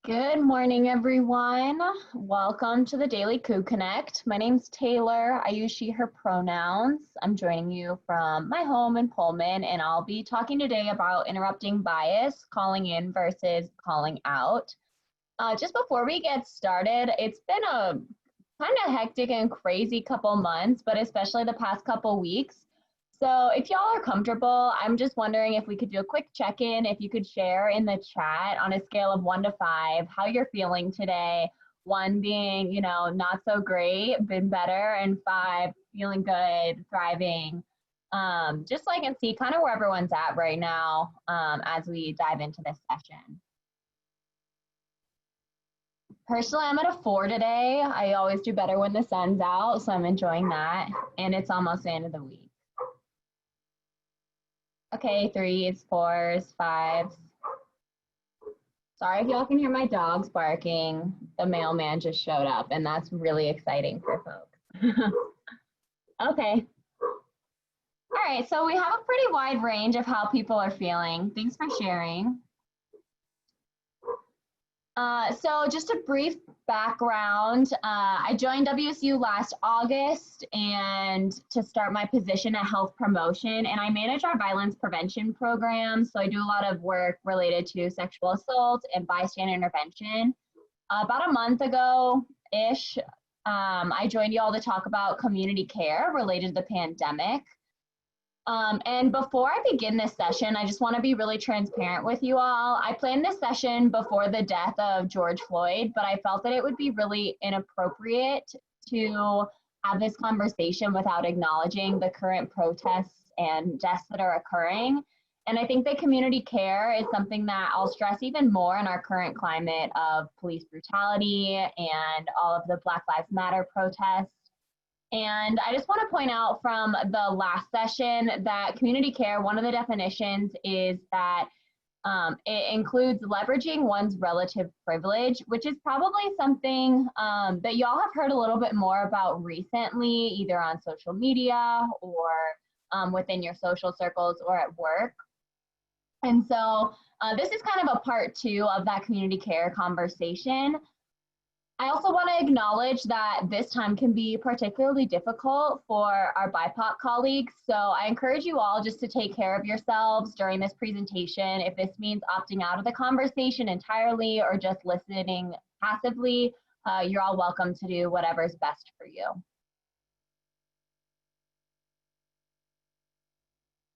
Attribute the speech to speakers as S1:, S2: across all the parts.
S1: Good morning, everyone. Welcome to the Daily Coup Connect. My name's Taylor. I use she, her pronouns. I'm joining you from my home in Pullman, and I'll be talking today about interrupting bias, calling in versus calling out. Just before we get started, it's been a kind of hectic and crazy couple months, but especially the past couple weeks. So if y'all are comfortable, I'm just wondering if we could do a quick check-in, if you could share in the chat on a scale of 1 to 5, how you're feeling today. 1 being, not so great, been better, and 5, feeling good, thriving. Just so I can see kind of where everyone's at right now as we dive into this session. Personally, I'm at a 4 today. I always do better when the sun's out, so I'm enjoying that. And it's almost the end of the week. Okay, 3s, 4s, 5s. Sorry if y'all can hear my dogs barking. The mailman just showed up, and that's really exciting for folks. Okay. All right, so we have a pretty wide range of how people are feeling. Thanks for sharing. So just a brief background, I joined WSU last August and to start my position at health promotion, and I manage our violence prevention program. So I do a lot of work related to sexual assault and bystander intervention. About a month ago-ish, I joined you all to talk about community care related to the pandemic. And before I begin this session, I just want to be really transparent with you all. I planned this session before the death of George Floyd, but I felt that it would be really inappropriate to have this conversation without acknowledging the current protests and deaths that are occurring. And I think that community care is something that I'll stress even more in our current climate of police brutality and all of the Black Lives Matter protests. And I just want to point out from the last session that community care, one of the definitions is that it includes leveraging one's relative privilege, which is probably something that y'all have heard a little bit more about recently, either on social media or within your social circles or at work. And so this is kind of a part 2 of that community care conversation. I also want to acknowledge that this time can be particularly difficult for our BIPOC colleagues. So I encourage you all just to take care of yourselves during this presentation. If this means opting out of the conversation entirely or just listening passively, you're all welcome to do whatever's best for you.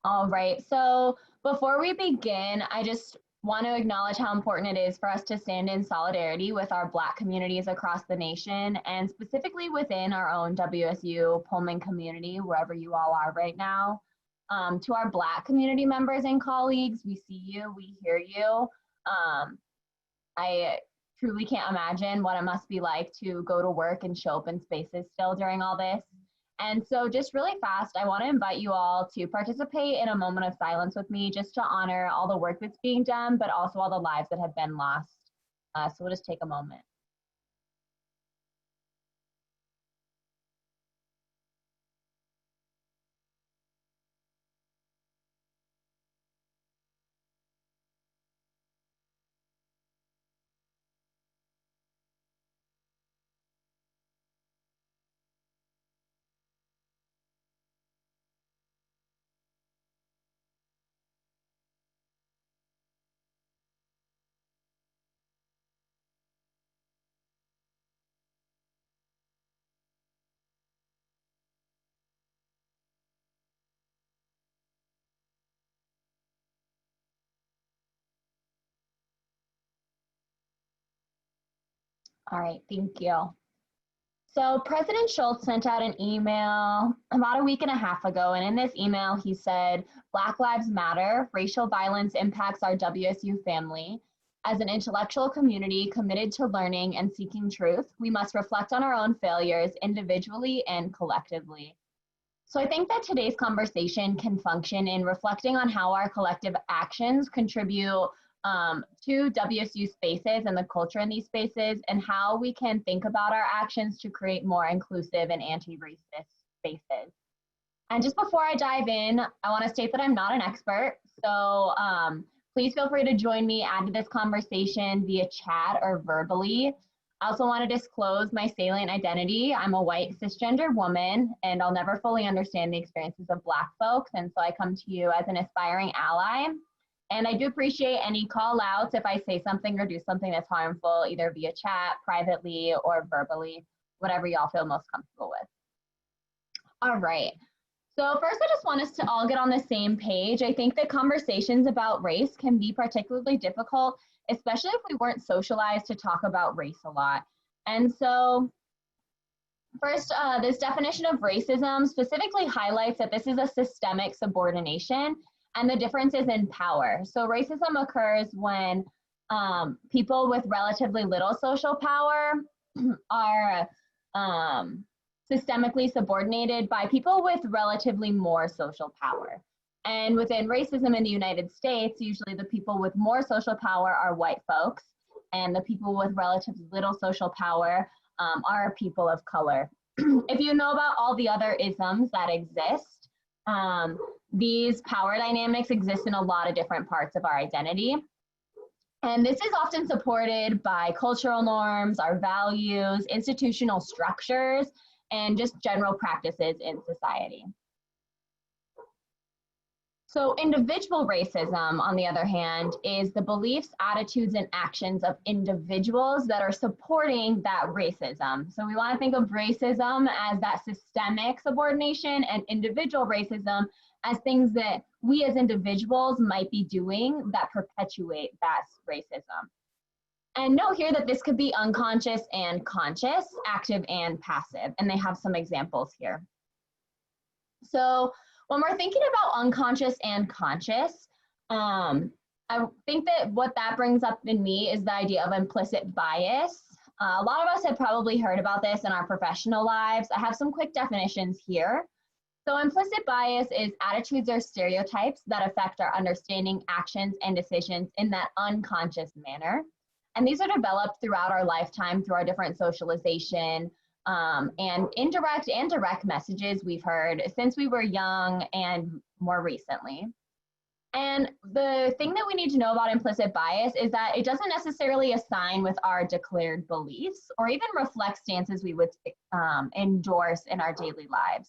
S1: All right, so before we begin, I just want to acknowledge how important it is for us to stand in solidarity with our Black communities across the nation, and specifically within our own WSU Pullman community, wherever you all are right now. To our Black community members and colleagues, we see you, we hear you. I truly can't imagine what it must be like to go to work and show up in spaces still during all this. And so just really fast, I want to invite you all to participate in a moment of silence with me just to honor all the work that's being done, but also all the lives that have been lost. So we'll just take a moment. All right, thank you. So President Schultz sent out an email about a week and a half ago, and in this email he said, Black Lives Matter, racial violence impacts our WSU family. As an intellectual community committed to learning and seeking truth, we must reflect on our own failures individually and collectively. So I think that today's conversation can function in reflecting on how our collective actions contribute to WSU spaces and the culture in these spaces, and how we can think about our actions to create more inclusive and anti-racist spaces. And just before I dive in, I want to state that I'm not an expert. So Please feel free to join me, add to this conversation via chat or verbally. I also want to disclose my salient identity. I'm a white cisgender woman, and I'll never fully understand the experiences of Black folks, and so I come to you as an aspiring ally. And I do appreciate any call outs if I say something or do something that's harmful, either via chat, privately, or verbally, whatever y'all feel most comfortable with. All right. So first, I just want us to all get on the same page. I think that conversations about race can be particularly difficult, especially if we weren't socialized to talk about race a lot. And so first, this definition of racism specifically highlights that this is a systemic subordination and the differences in power. So racism occurs when people with relatively little social power are systemically subordinated by people with relatively more social power. And within racism in the United States, usually the people with more social power are white folks, and the people with relatively little social power are people of color. If you know about all the other isms that exist, these power dynamics exist in a lot of different parts of our identity. And this is often supported by cultural norms, our values, institutional structures, and just general practices in society. So individual racism, on the other hand, is the beliefs, attitudes, and actions of individuals that are supporting that racism. So we want to think of racism as that systemic subordination and individual racism as things that we as individuals might be doing that perpetuate that racism. And note here that this could be unconscious and conscious, active and passive, and they have some examples here. So when we're thinking about unconscious and conscious, I think that what that brings up in me is the idea of implicit bias. A lot of us have probably heard about this in our professional lives. I have some quick definitions here. So implicit bias is attitudes or stereotypes that affect our understanding, actions, and decisions in that unconscious manner. And these are developed throughout our lifetime through our different socialization and indirect and direct messages we've heard since we were young and more recently. And the thing that we need to know about implicit bias is that it doesn't necessarily assign with our declared beliefs or even reflect stances we would endorse in our daily lives.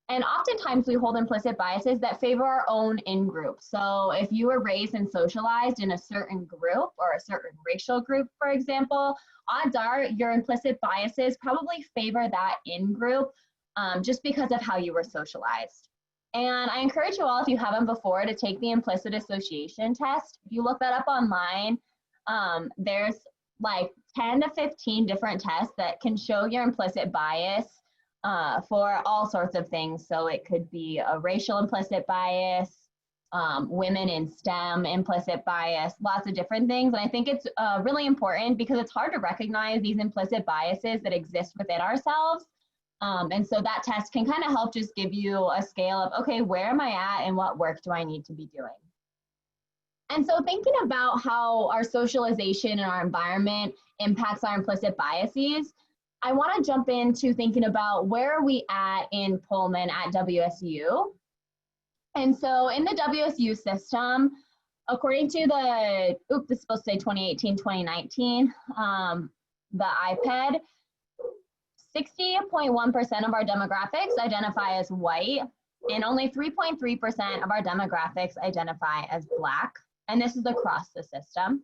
S1: And oftentimes we hold implicit biases that favor our own in-group. So if you were raised and socialized in a certain group or a certain racial group, for example, odds are your implicit biases probably favor that in-group just because of how you were socialized. And I encourage you all, if you haven't before, to take the implicit association test. If you look that up online, there's like 10 to 15 different tests that can show your implicit bias for all sorts of things. So it could be a racial implicit bias, women in STEM implicit bias, lots of different things. And I think it's really important because it's hard to recognize these implicit biases that exist within ourselves. And so that test can kind of help just give you a scale of, okay, where am I at and what work do I need to be doing? And so thinking about how our socialization and our environment impacts our implicit biases, I want to jump into thinking about where are we at in Pullman at WSU. And so in the WSU system, according to the, this is supposed to say 2018, 2019, the IPED, 60.1% of our demographics identify as white, and only 3.3% of our demographics identify as Black. And this is across the system.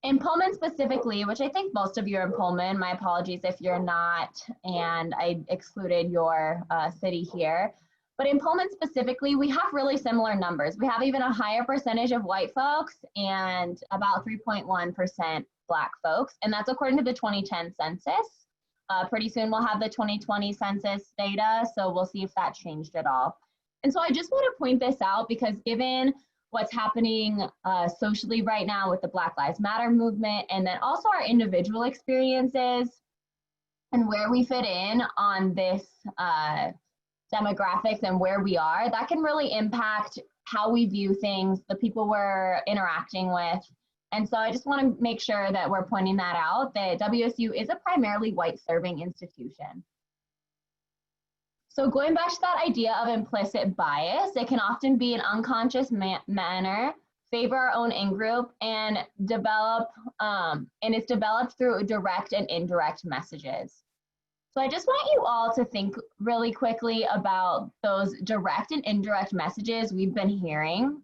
S1: In Pullman specifically, which I think most of you are in Pullman, my apologies if you're not, and I excluded your city here. But in Pullman specifically, we have really similar numbers. We have even a higher percentage of white folks and about 3.1% Black folks, and that's according to the 2010 census. Pretty soon we'll have the 2020 census data, so we'll see if that changed at all. And so I just want to point this out because given what's happening socially right now with the Black Lives Matter movement, and then also our individual experiences and where we fit in on this demographics and where we are, that can really impact how we view things, the people we're interacting with. And so I just want to make sure that we're pointing that out, that WSU is a primarily white serving institution. So going back to that idea of implicit bias, it can often be an unconscious manner, favor our own in-group, and it's developed through direct and indirect messages. So I just want you all to think really quickly about those direct and indirect messages we've been hearing,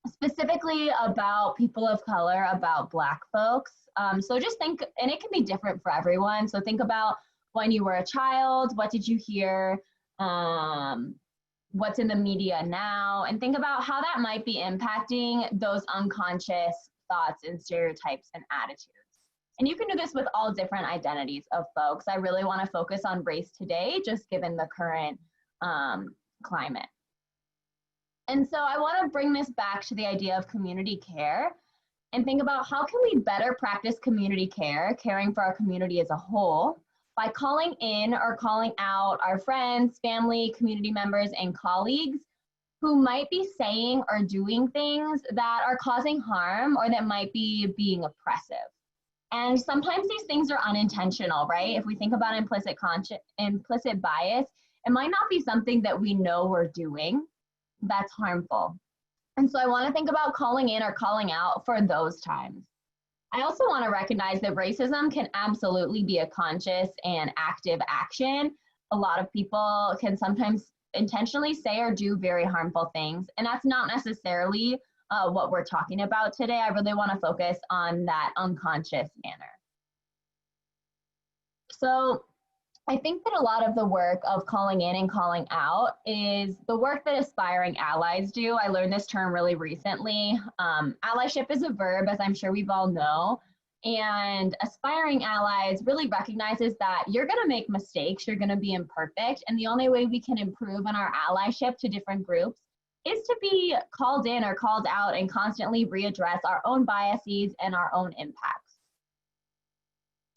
S1: specifically about people of color, about Black folks. So just think, and it can be different for everyone. So think about when you were a child, what did you hear? What's in the media now? And think about how that might be impacting those unconscious thoughts and stereotypes and attitudes. And you can do this with all different identities of folks. I really want to focus on race today, just given the current climate. And so I want to bring this back to the idea of community care and think about how can we better practice community care, caring for our community as a whole, by calling in or calling out our friends, family, community members, and colleagues who might be saying or doing things that are causing harm or that might be being oppressive. And sometimes these things are unintentional, right? If we think about implicit bias, it might not be something that we know we're doing that's harmful. And so I want to think about calling in or calling out for those times. I also want to recognize that racism can absolutely be a conscious and active action. A lot of people can sometimes intentionally say or do very harmful things, and that's not necessarily what we're talking about today. I really want to focus on that unconscious manner. So I think that a lot of the work of calling in and calling out is the work that aspiring allies do. I learned this term really recently. Allyship is a verb, as I'm sure we've all know. And aspiring allies really recognizes that you're going to make mistakes, you're going to be imperfect, and the only way we can improve on our allyship to different groups is to be called in or called out and constantly readdress our own biases and our own impacts.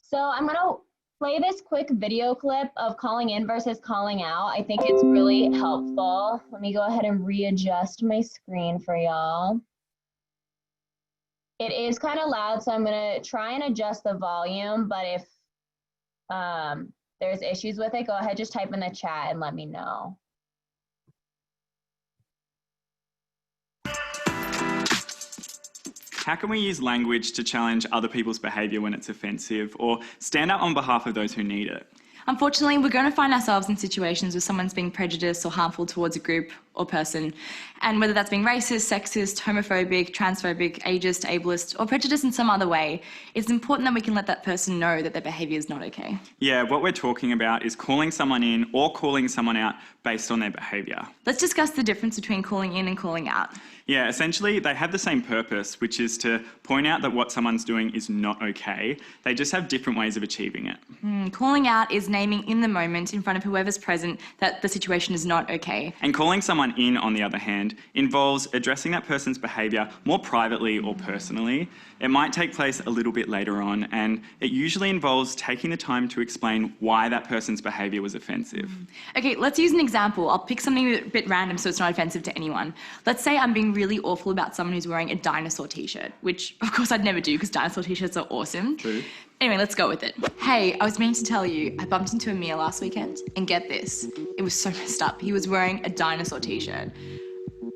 S1: So I'm going to play this quick video clip of calling in versus calling out. I think it's really helpful. Let me go ahead and readjust my screen for y'all. It is kind of loud, so I'm going to try and adjust the volume, but if there's issues with it, go ahead, just type in the chat and let me know.
S2: How can we use language to challenge other people's behaviour when it's offensive, or stand up on behalf of those who need it?
S3: Unfortunately, we're going to find ourselves in situations where someone's being prejudiced or harmful towards a group or person, and whether that's being racist, sexist, homophobic, transphobic, ageist, ableist, or prejudiced in some other way, it's important that we can let that person know that their behaviour is not okay.
S2: Yeah, what we're talking about is calling someone in or calling someone out based on their behaviour.
S3: Let's discuss the difference between calling in and calling out.
S2: Yeah, essentially they have the same purpose, which is to point out that what someone's doing is not okay. They just have different ways of achieving it.
S3: Calling out is naming in the moment in front of whoever's present that the situation is not okay.
S2: And calling someone in, on the other hand, involves addressing that person's behaviour more privately or personally. It might take place a little bit later on, and it usually involves taking the time to explain why that person's behaviour was offensive.
S3: Okay, let's use an example. I'll pick something a bit random so it's not offensive to anyone. Let's say I'm being really awful about someone who's wearing a dinosaur t-shirt, which of course I'd never do because dinosaur t-shirts are awesome.
S2: True.
S3: Anyway, let's go with it. Hey, I was meaning to tell you, I bumped into Amir last weekend, and get this, it was so messed up. He was wearing a dinosaur t-shirt.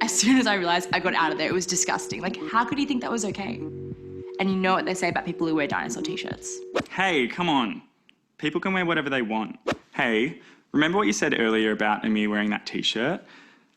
S3: As soon as I realised, I got out of there. It was disgusting. Like, how could he think that was okay? And you know what they say about people who wear dinosaur t-shirts.
S2: Hey, come on. People can wear whatever they want. Hey, remember what you said earlier about Amir wearing that t-shirt?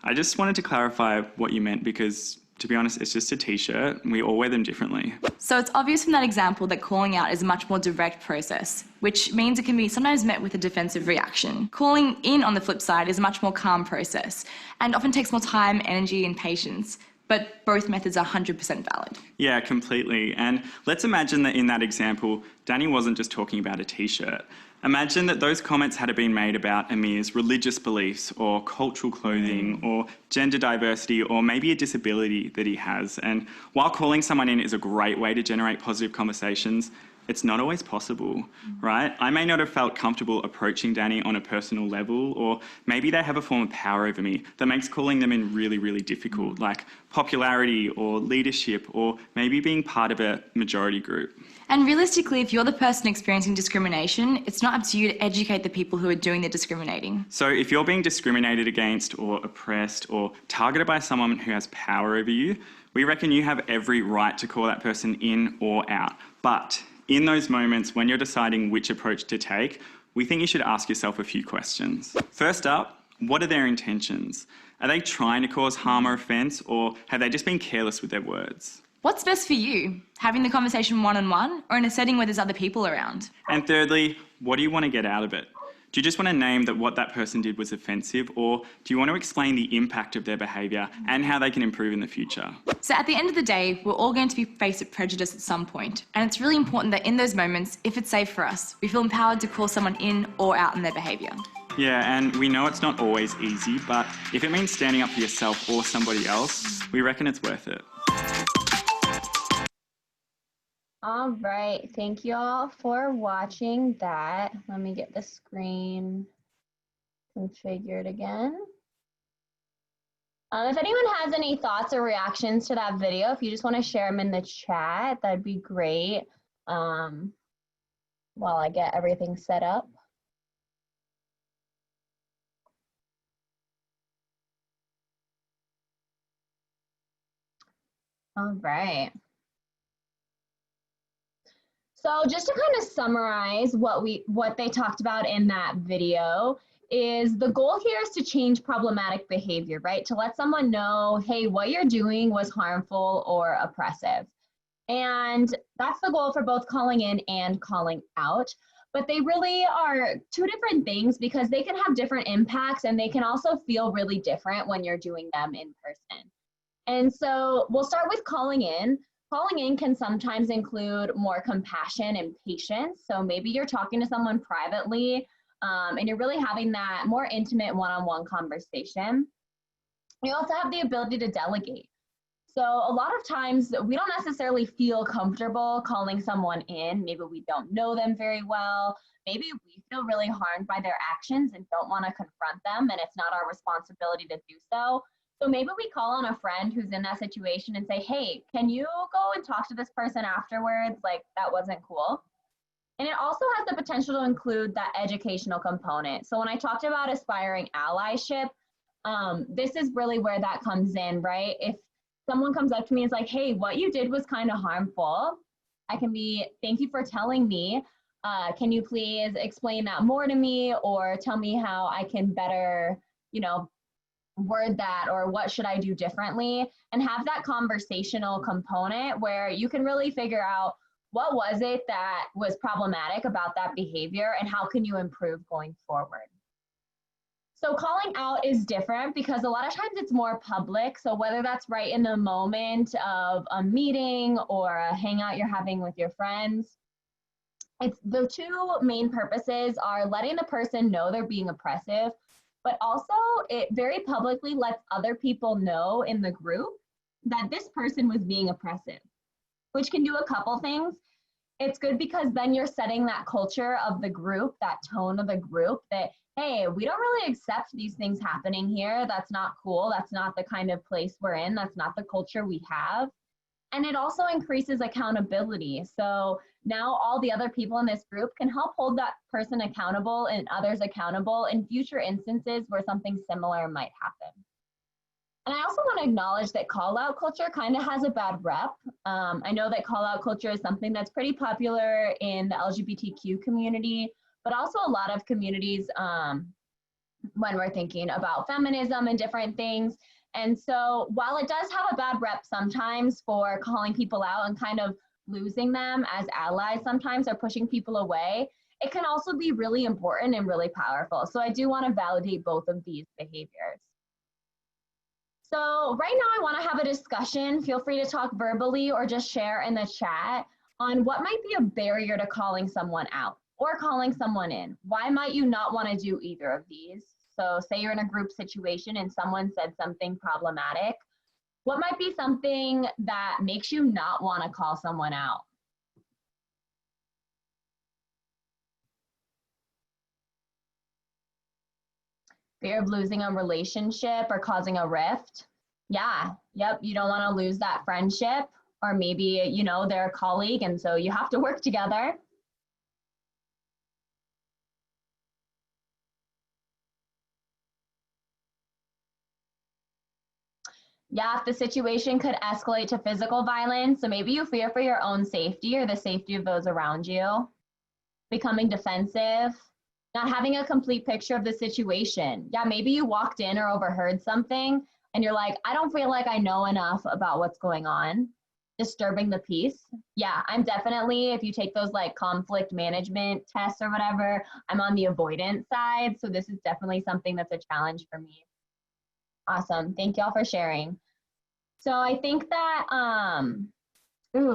S2: I just wanted to clarify what you meant because, to be honest, it's just a t-shirt and we all wear them differently.
S3: So it's obvious from that example that calling out is a much more direct process, which means it can be sometimes met with a defensive reaction. Calling in, on the flip side, is a much more calm process and often takes more time, energy and patience. But both methods are 100% valid.
S2: Yeah, completely. And let's imagine that in that example, Danny wasn't just talking about a t-shirt. Imagine that those comments had been made about Amir's religious beliefs or cultural clothing or gender diversity or maybe a disability that he has. And while calling someone in is a great way to generate positive conversations, it's not always possible, right? I may not have felt comfortable approaching Danny on a personal level, or maybe they have a form of power over me that makes calling them in really, really difficult, like popularity or leadership, or maybe being part of a majority group.
S3: And realistically, if you're the person experiencing discrimination, it's not up to you to educate the people who are doing the discriminating.
S2: So if you're being discriminated against or oppressed or targeted by someone who has power over you, we reckon you have every right to call that person in or out. But in those moments when you're deciding which approach to take, we think you should ask yourself a few questions. First up, what are their intentions? Are they trying to cause harm or offence, or have they just been careless with their words?
S3: What's best for you? Having the conversation one-on-one or in a setting where there's other people around?
S2: And thirdly, what do you want to get out of it? Do you just want to name that what that person did was offensive, or do you want to explain the impact of their behaviour and how they can improve in the future?
S3: So at the end of the day, we're all going to be faced with prejudice at some point, and it's really important that in those moments, if it's safe for us, we feel empowered to call someone in or out in their behaviour.
S2: Yeah, and we know it's not always easy, but if it means standing up for yourself or somebody else, we reckon it's worth it.
S1: All right, thank you all for watching that. Let me get the screen configured again. If anyone has any thoughts or reactions to that video, if you just want to share them in the chat, that'd be great while I get everything set up. All right. So just to kind of summarize what they talked about in that video is the goal here is to change problematic behavior, right? To let someone know, hey, what you're doing was harmful or oppressive. And that's the goal for both calling in and calling out. But they really are two different things because they can have different impacts and they can also feel really different when you're doing them in person. And so we'll start with calling in. Calling in can sometimes include more compassion and patience. So maybe you're talking to someone privately and you're really having that more intimate one-on-one conversation. You also have the ability to delegate. So a lot of times we don't necessarily feel comfortable calling someone in. Maybe we don't know them very well. Maybe we feel really harmed by their actions and don't want to confront them, and it's not our responsibility to do so. So maybe we call on a friend who's in that situation and say, hey, can you go and talk to this person afterwards? Like, that wasn't cool. And it also has the potential to include that educational component. So when I talked about aspiring allyship, this is really where that comes in, right? If someone comes up to me and is like, hey, what you did was kind of harmful, I can be, thank you for telling me. Can you please explain that more to me, or tell me how I can better, word that, or what should I do differently, and have that conversational component where you can really figure out what was it that was problematic about that behavior and how can you improve going forward. So calling out is different because a lot of times it's more public. So whether that's right in the moment of a meeting or a hangout you're having with your friends, it's the two main purposes are letting the person know they're being oppressive, but also it very publicly lets other people know in the group that this person was being oppressive, which can do a couple things. It's good because then you're setting that culture of the group, that tone of the group that, hey, we don't really accept these things happening here. That's not cool. That's not the kind of place we're in. That's not the culture we have. And it also increases accountability. So now all the other people in this group can help hold that person accountable and others accountable in future instances where something similar might happen. And I also want to acknowledge that call-out culture kind of has a bad rep. I know that call-out culture is something that's pretty popular in the LGBTQ community, but also a lot of communities when we're thinking about feminism and different things. And so while it does have a bad rep sometimes for calling people out and kind of losing them as allies sometimes or pushing people away, it can also be really important and really powerful. So I do want to validate both of these behaviors. So right now I want to have a discussion. Feel free to talk verbally or just share in the chat on what might be a barrier to calling someone out or calling someone in. Why might you not want to do either of these? So say you're in a group situation and someone said something problematic. What might be something that makes you not want to call someone out? Fear of losing a relationship or causing a rift. Yeah, yep, you don't want to lose that friendship, or maybe, you know, they're a colleague and so you have to work together. Yeah, if the situation could escalate to physical violence, so maybe you fear for your own safety or the safety of those around you, becoming defensive, not having a complete picture of the situation. Yeah, maybe you walked in or overheard something and you're like, I don't feel like I know enough about what's going on. Disturbing the peace. Yeah, I'm definitely, if you take those like conflict management tests or whatever, I'm on the avoidance side. So this is definitely something that's a challenge for me. Awesome. Thank y'all for sharing. So I think that,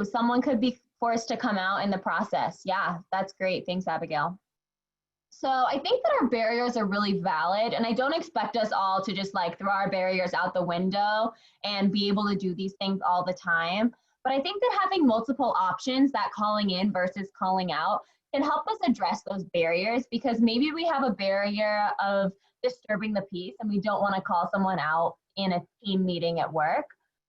S1: someone could be forced to come out in the process. Yeah, that's great. Thanks, Abigail. So I think that our barriers are really valid, and I don't expect us all to just like throw our barriers out the window and be able to do these things all the time. But I think that having multiple options, that calling in versus calling out, can help us address those barriers, because maybe we have a barrier of disturbing the peace and we don't want to call someone out in a team meeting at work.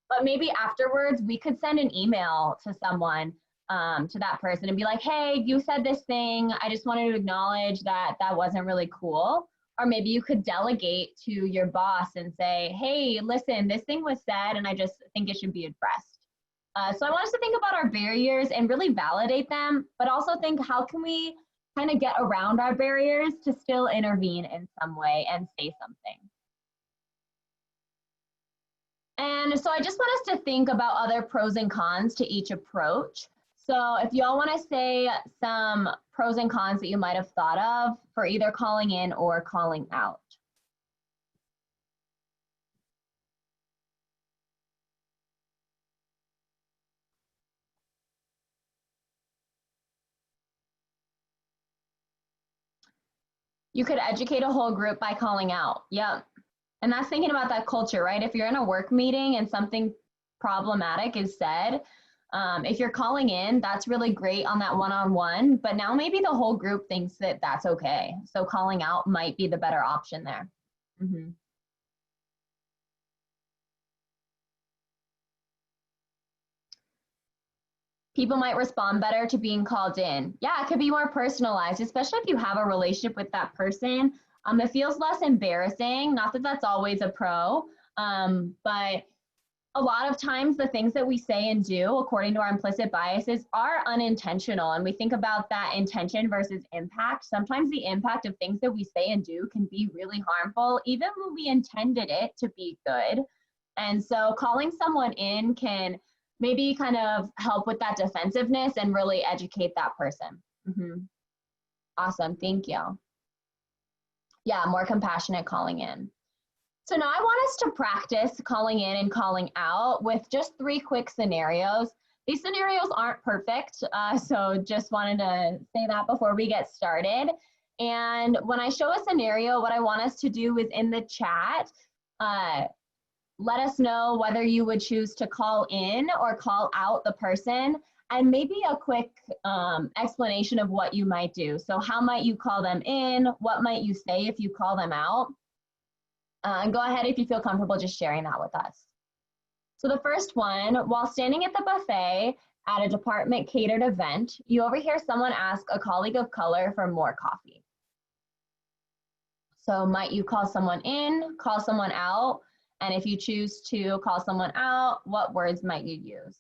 S1: But maybe afterwards we could send an email to someone, to that person, and be like, hey, you said this thing. I just wanted to acknowledge that that wasn't really cool. Or maybe you could delegate to your boss and say, hey, listen, this thing was said and I just think it should be addressed. So I want us to think about our barriers and really validate them, but also think, how can we kind of get around our barriers to still intervene in some way and say something. And so I just want us to think about other pros and cons to each approach. So if y'all want to say some pros and cons that you might have thought of for either calling in or calling out. You could educate a whole group by calling out. Yep. And that's thinking about that culture, right? If you're in a work meeting and something problematic is said, if you're calling in, that's really great on that one-on-one, but now maybe the whole group thinks that that's okay. So calling out might be the better option there. Mm-hmm. People might respond better to being called in. Yeah, it could be more personalized, especially if you have a relationship with that person. It feels less embarrassing. Not that that's always a pro, but a lot of times the things that we say and do, according to our implicit biases, are unintentional. And we think about that intention versus impact. Sometimes the impact of things that we say and do can be really harmful, even when we intended it to be good. And so calling someone in can maybe kind of help with that defensiveness and really educate that person. Mm-hmm. Awesome, thank you. Yeah, more compassionate calling in. So now I want us to practice calling in and calling out with just 3 quick scenarios. These scenarios aren't perfect, so just wanted to say that before we get started. And when I show a scenario, what I want us to do is in the chat, let us know whether you would choose to call in or call out the person, and maybe a quick explanation of what you might do. So how might you call them in? What might you say if you call them out? And go ahead if you feel comfortable just sharing that with us. So the first one, while standing at the buffet at a department catered event, you overhear someone ask a colleague of color for more coffee. So might you call someone in, call someone out? And if you choose to call someone out, what words might you use?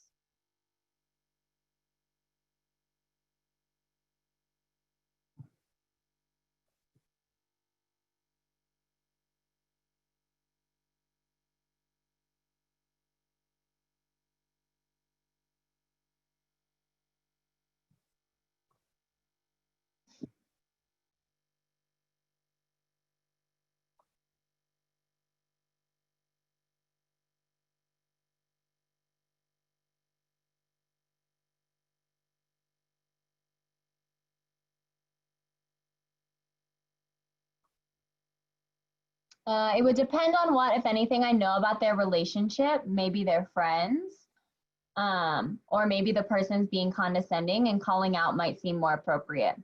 S1: It would depend on what, if anything, I know about their relationship. Maybe they're friends, or maybe the person's being condescending and calling out might seem more appropriate.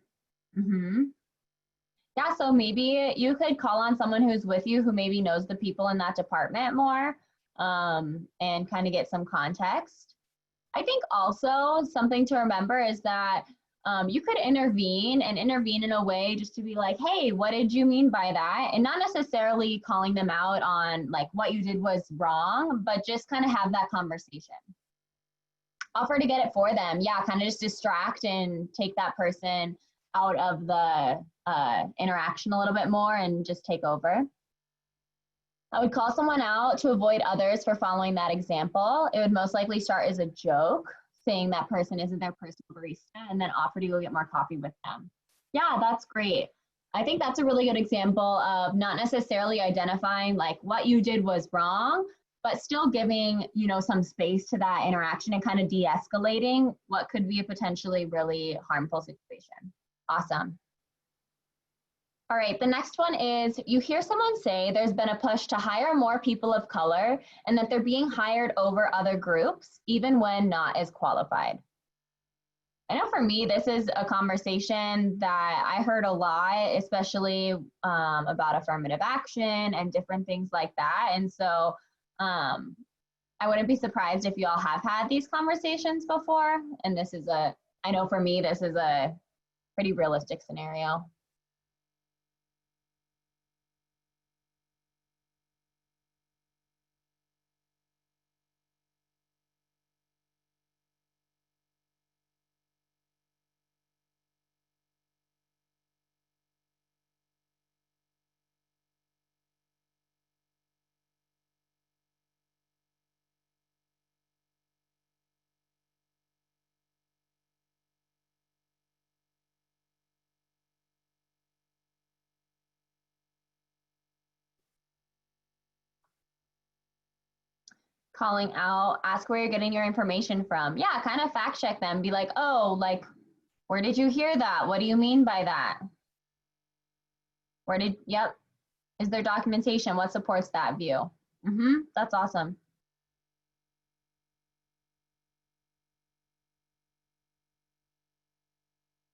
S1: Mm-hmm. Yeah, so maybe you could call on someone who's with you who maybe knows the people in that department more, and kind of get some context. I think also something to remember is that you could intervene in a way just to be like, hey, what did you mean by that? And not necessarily calling them out on like what you did was wrong, but just kind of have that conversation. Offer to get it for them. Yeah, kind of just distract and take that person out of the interaction a little bit more and just take over. I would call someone out to avoid others for following that example. It would most likely start as a joke, saying that person isn't their personal barista, and then offer to go get more coffee with them. Yeah, that's great. I think that's a really good example of not necessarily identifying like what you did was wrong, but still giving, you know, some space to that interaction and kind of de-escalating what could be a potentially really harmful situation. Awesome. All right, the next one is you hear someone say there's been a push to hire more people of color and that they're being hired over other groups, even when not as qualified. I know for me, this is a conversation that I heard a lot, especially about affirmative action and different things like that. And so I wouldn't be surprised if you all have had these conversations before. And this is I know for me, this is a pretty realistic scenario. Calling out, ask where you're getting your information from. Yeah, kind of fact check them. Be like, oh, like, where did you hear that? What do you mean by that? Yep. Is there documentation? What supports that view? That's awesome.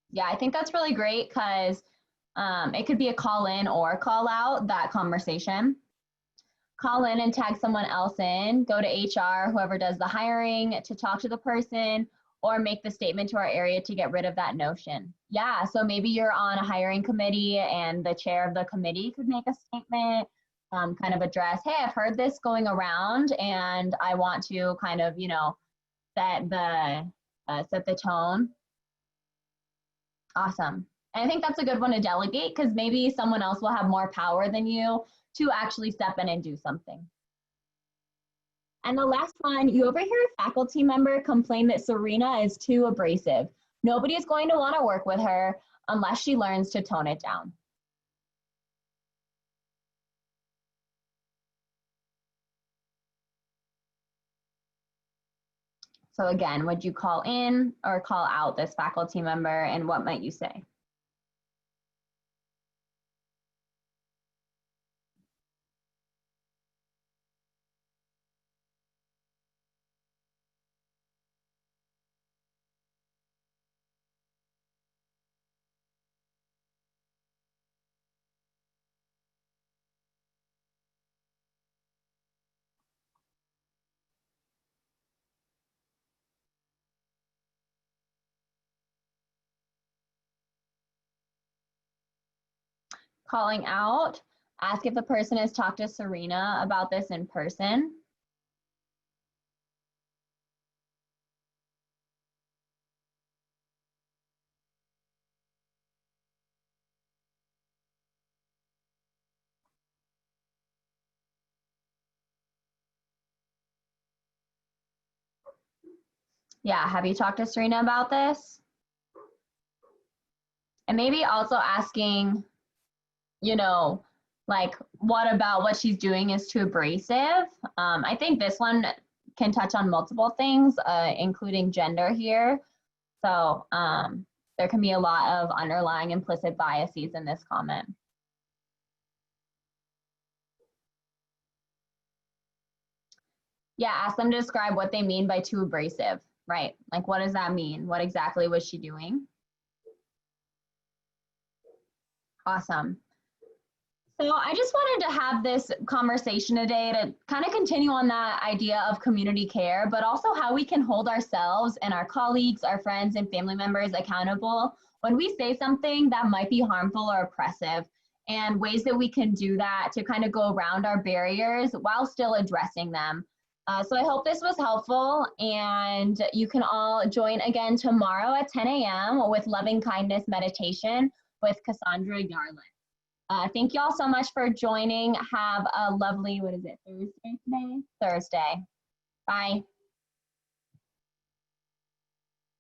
S1: Yeah, I think that's really great because it could be a call in or call out, that conversation. Call in and tag someone else in, go to HR, whoever does the hiring, to talk to the person or make the statement to our area to get rid of that notion. Yeah, so maybe you're on a hiring committee and the chair of the committee could make a statement, kind of address, hey, I've heard this going around and I want to kind of, you know, set the tone. Awesome. And I think that's a good one to delegate because maybe someone else will have more power than you to actually step in and do something. And the last one, you overhear a faculty member complain that Serena is too abrasive. Nobody is going to want to work with her unless she learns to tone it down. So again, would you call in or call out this faculty member, and what might you say? Calling out, ask if the person has talked to Serena about this in person. Yeah, have you talked to Serena about this? And maybe also asking, you know, like, what about what she's doing is too abrasive? I think this one can touch on multiple things, including gender here. So there can be a lot of underlying implicit biases in this comment. Yeah, ask them to describe what they mean by too abrasive, right? Like, what does that mean? What exactly was she doing? Awesome. So I just wanted to have this conversation today to kind of continue on that idea of community care, but also how we can hold ourselves and our colleagues, our friends, and family members accountable when we say something that might be harmful or oppressive, and ways that we can do that to kind of go around our barriers while still addressing them. So I hope this was helpful, and you can all join again tomorrow at 10 a.m. with Loving Kindness Meditation with Cassandra Yarlin. Thank you all so much for joining. Have a lovely, Thursday today? Thursday. Bye.